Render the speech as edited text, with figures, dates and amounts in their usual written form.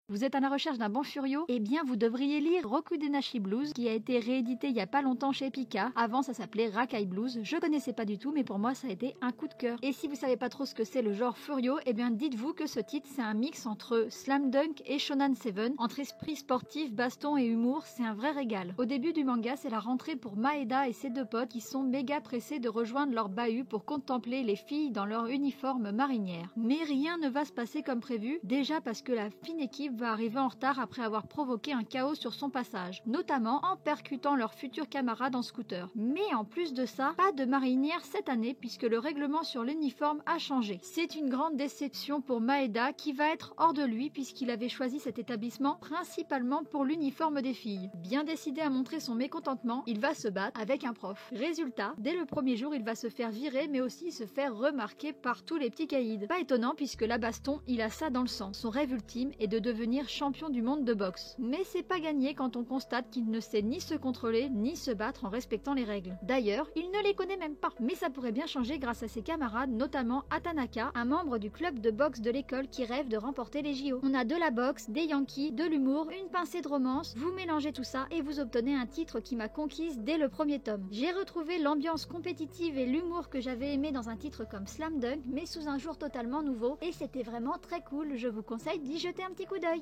Vous êtes à la recherche d'un bon furio? Eh bien, vous devriez lire Rokudenashi Blues, qui a été réédité il y a pas longtemps chez Pika. Avant, ça s'appelait Rakai Blues. Je connaissais pas du tout, mais pour moi, ça a été un coup de cœur. Et si vous savez pas trop ce que c'est le genre furio, eh bien, dites-vous que ce titre, c'est un mix entre Slam Dunk et Shonen Seven, entre esprit sportif, baston et humour. C'est un vrai régal. Au début du manga, c'est la rentrée pour Maeda et ses deux potes qui sont méga pressés de rejoindre leur bahut pour contempler les filles dans leur uniforme marinière. Mais rien ne va se passer comme prévu, déjà parce que la fine équipe va arriver en retard après avoir provoqué un chaos sur son passage, notamment en percutant leurs futurs camarades en scooter. Mais en plus de ça, pas de marinière cette année puisque le règlement sur l'uniforme a changé. C'est une grande déception pour Maeda qui va être hors de lui puisqu'il avait choisi cet établissement principalement pour l'uniforme des filles. Bien décidé à montrer son mécontentement, il va se battre avec un prof. Résultat, dès le premier jour, il va se faire virer mais aussi se faire remarquer par tous les petits caïds. Pas étonnant puisque la baston, il a ça dans le sang. Son rêve ultime est de devenir champion du monde de boxe. Mais c'est pas gagné quand on constate qu'il ne sait ni se contrôler ni se battre en respectant les règles. D'ailleurs, il ne les connaît même pas. Mais ça pourrait bien changer grâce à ses camarades, notamment Atanaka, un membre du club de boxe de l'école qui rêve de remporter les JO. On a de la boxe, des Yankees, de l'humour, une pincée de romance, vous mélangez tout ça et vous obtenez un titre qui m'a conquise dès le premier tome. J'ai retrouvé l'ambiance compétitive et l'humour que j'avais aimé dans un titre comme Slam Dunk, mais sous un jour totalement nouveau, et c'était vraiment très cool, je vous conseille d'y jeter un petit coup d'œil.